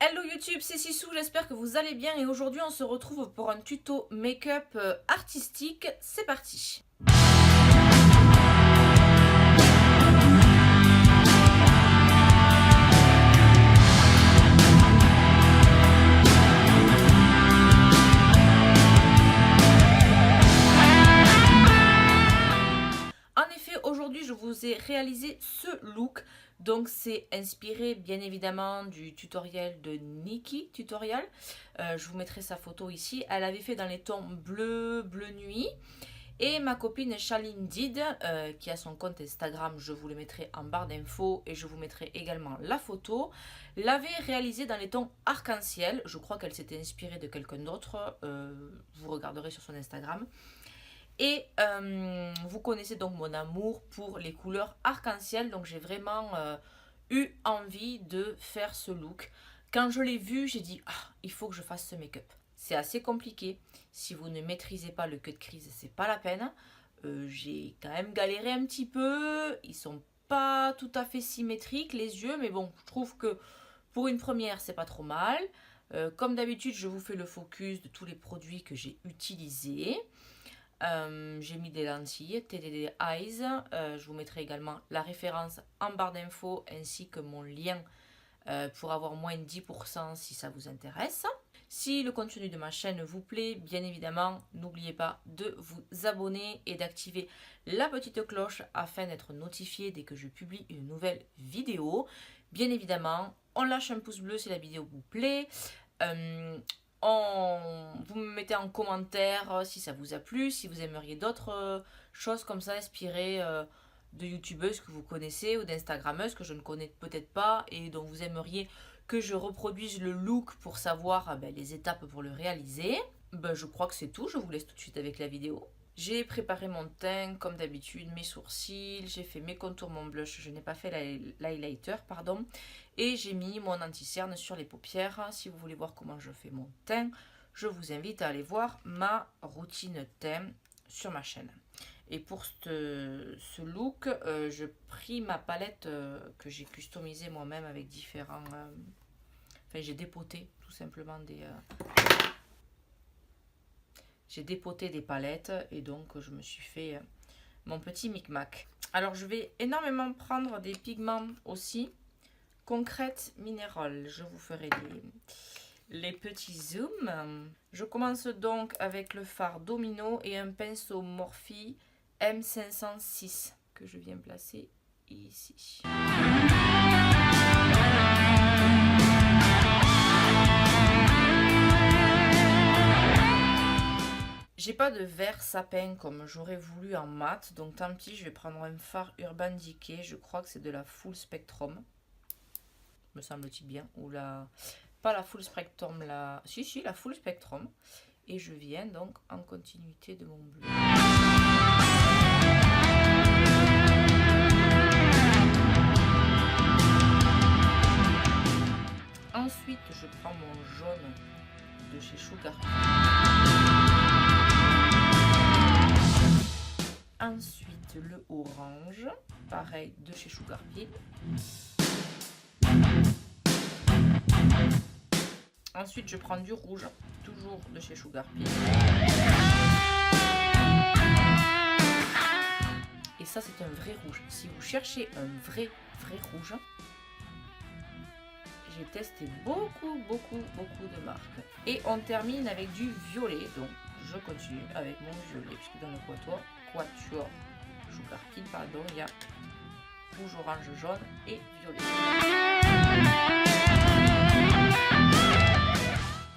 Hello YouTube, c'est Sissou, j'espère que vous allez bien et aujourd'hui on se retrouve pour un tuto make-up artistique. C'est parti. En effet, aujourd'hui je vous ai réalisé ce look. Donc c'est inspiré bien évidemment du tutoriel de Nikki Tutorial. Je vous mettrai sa photo ici. Elle avait fait dans les tons bleu nuit. Et ma copine Charline Did, qui a son compte Instagram, je vous le mettrai en barre d'infos et je vous mettrai également la photo, l'avait réalisé dans les tons arc-en-ciel. Je crois qu'elle s'était inspirée de quelqu'un d'autre. Vous regarderez sur son Instagram. Et vous connaissez donc mon amour pour les couleurs arc-en-ciel. Donc j'ai vraiment eu envie de faire ce look. Quand je l'ai vu, j'ai dit il faut que je fasse ce make-up. C'est assez compliqué. Si vous ne maîtrisez pas le cut crease, c'est pas la peine. J'ai quand même galéré un petit peu. Ils sont pas tout à fait symétriques les yeux. Mais bon, je trouve que pour une première, c'est pas trop mal. Comme d'habitude, je vous fais le focus de tous les produits que j'ai utilisés. J'ai mis des lentilles TDD Eyes, je vous mettrai également la référence en barre d'infos ainsi que mon lien pour avoir moins de 10% si ça vous intéresse. Si le contenu de ma chaîne vous plaît, bien évidemment, n'oubliez pas de vous abonner et d'activer la petite cloche afin d'être notifié dès que je publie une nouvelle vidéo. Bien évidemment, on lâche un pouce bleu si la vidéo vous plaît. Vous me mettez en commentaire si ça vous a plu, si vous aimeriez d'autres choses comme ça inspirées de youtubeuses que vous connaissez ou d'instagrammeuses que je ne connais peut-être pas et dont vous aimeriez que je reproduise le look pour savoir les étapes pour le réaliser. Je crois que c'est tout, je vous laisse tout de suite avec la vidéo. J'ai préparé mon teint comme d'habitude, mes sourcils, j'ai fait mes contours, mon blush, je n'ai pas fait l'highlighter, pardon. Et j'ai mis mon anti-cerne sur les paupières. Si vous voulez voir comment je fais mon teint, je vous invite à aller voir ma routine teint sur ma chaîne. Et pour ce look, je pris ma palette que j'ai customisée moi-même avec différents... Enfin, j'ai dépoté tout simplement des... J'ai dépoté des palettes et donc je me suis fait mon petit micmac. Alors je vais énormément prendre des pigments aussi. Concrète Mineral. Je vous ferai les petits zooms. Je commence donc avec le fard Domino et un pinceau Morphe M506 que je viens placer ici. J'ai pas de vert sapin comme j'aurais voulu en mat, donc tant pis, je vais prendre un fard Urban Decay. Je crois que c'est de la Full Spectrum, me semble-t-il bien, ou la... pas la Full Spectrum, la... Si, la Full Spectrum. Et je viens donc en continuité de mon bleu. Ensuite, je prends mon jaune de chez Sugar. Ensuite, le orange, pareil, de chez Sugar Pea. Ensuite, je prends du rouge, toujours de chez Sugar Pea. Et ça, c'est un vrai rouge. Si vous cherchez un vrai rouge, j'ai testé beaucoup de marques. Et on termine avec du violet. Donc, je continue avec mon violet, puisque dans le quatuor Sugar Pea, pardon, il y a rouge, orange, jaune et violet.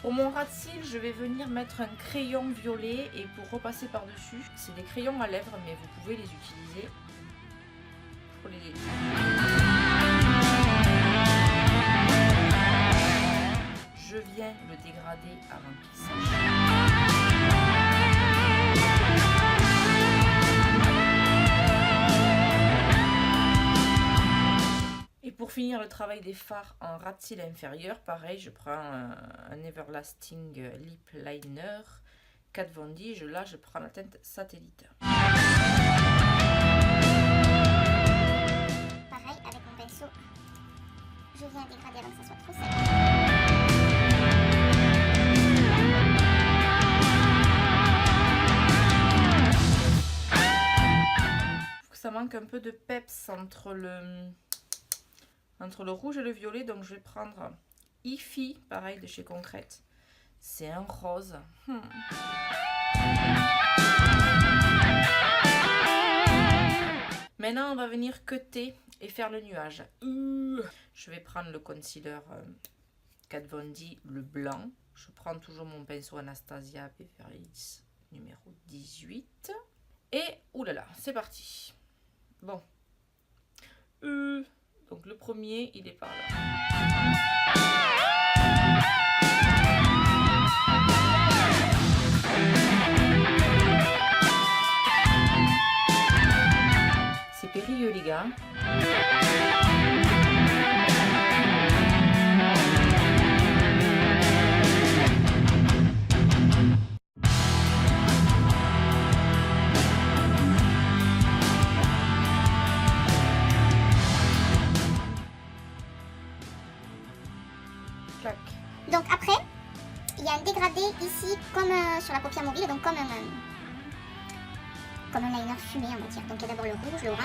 Pour mon ras de cils, je vais venir mettre un crayon violet et pour repasser par-dessus, c'est des crayons à lèvres, mais vous pouvez les utiliser pour les détails. Je viens le dégrader avant qu'il sèche. Et pour finir le travail des fards en ras de cils inférieur, pareil, je prends un Everlasting Lip Liner Kat Von D. Là, je prends la teinte Satellite. Pareil, avec mon pinceau, je viens dégrader avant que ça soit trop sec. manque un peu de peps entre le rouge et le violet. Donc je vais prendre Ifi, pareil de chez Concrète. C'est un rose. Maintenant, on va venir cutter et faire le nuage. Je vais prendre le concealer Kat Von D, le blanc. Je prends toujours mon pinceau Anastasia Beverly Hills numéro 18. Et oulala, c'est parti. Bon. Donc le premier, il est par là. C'est périlleux les gars. Clac. Donc après, il y a un dégradé ici comme sur la paupière mobile, donc comme un liner fumé on va dire. Donc il y a d'abord le rouge, le orange.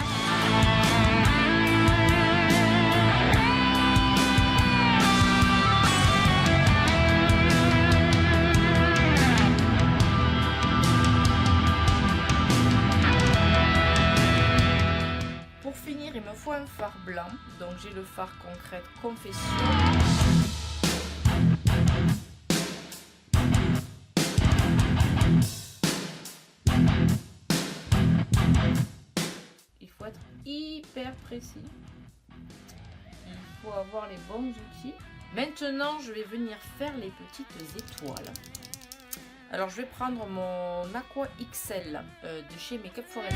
Pour finir, il me faut un fard blanc. Donc j'ai le fard Concrète Confession. Il faut être hyper précis. Il faut avoir les bons outils. Maintenant, je vais venir faire les petites étoiles. Alors, je vais prendre mon Aqua XL de chez Make Up Forever.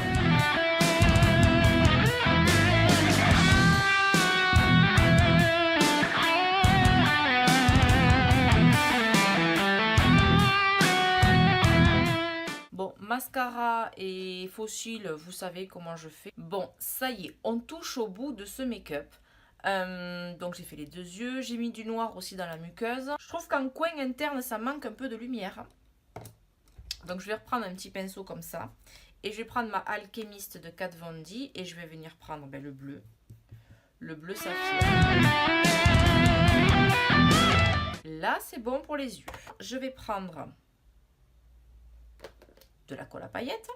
Bon, mascara et faux cils, vous savez comment je fais. Bon, ça y est, on touche au bout de ce make-up. Donc j'ai fait les deux yeux, j'ai mis du noir aussi dans la muqueuse. Je trouve qu'en coin interne, ça manque un peu de lumière. Donc je vais reprendre un petit pinceau comme ça. Et je vais prendre ma Alchemist de Kat Von D et je vais venir prendre le bleu. Le bleu saphir. Là, c'est bon pour les yeux. Je vais prendre de la colle à paillettes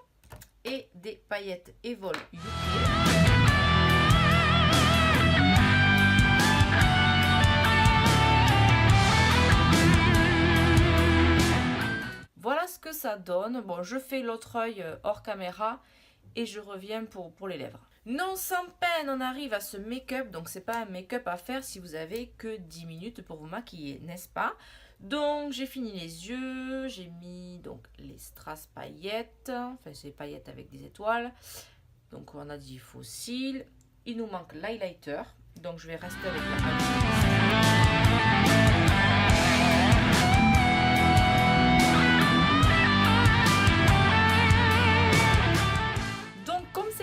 et des paillettes Evol UK. Voilà ce que ça donne. Bon, je fais l'autre œil hors caméra et je reviens pour les lèvres. Non sans peine, on arrive à ce make-up. Donc, c'est pas un make-up à faire si vous avez que 10 minutes pour vous maquiller, n'est-ce pas? Donc, j'ai fini les yeux. J'ai mis donc les strass paillettes. Enfin, c'est paillettes avec des étoiles. Donc, on a dit faux cils. Il nous manque l'highlighter. Donc, je vais rester avec la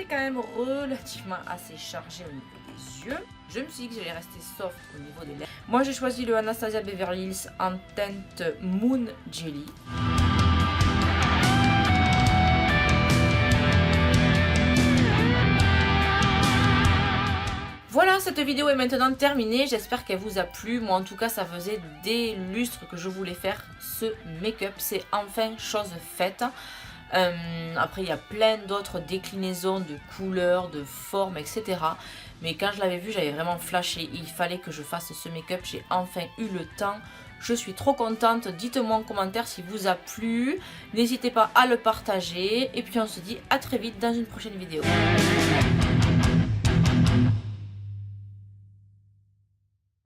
quand même relativement assez chargé au niveau des yeux. Je me suis dit que j'allais rester soft au niveau des lèvres. Moi j'ai choisi le Anastasia Beverly Hills en teinte Moon Jelly. Voilà, cette vidéo est maintenant terminée. J'espère qu'elle vous a plu. Moi en tout cas ça faisait des lustres que je voulais faire ce make-up. C'est enfin chose faite. Après il y a plein d'autres déclinaisons de couleurs, de formes, etc. Mais quand je l'avais vu, j'avais vraiment flashé. Il fallait que je fasse ce make-up. J'ai enfin eu le temps. Je suis trop contente. Dites-moi en commentaire si vous a plu. N'hésitez pas à le partager. Et puis on se dit à très vite dans une prochaine vidéo.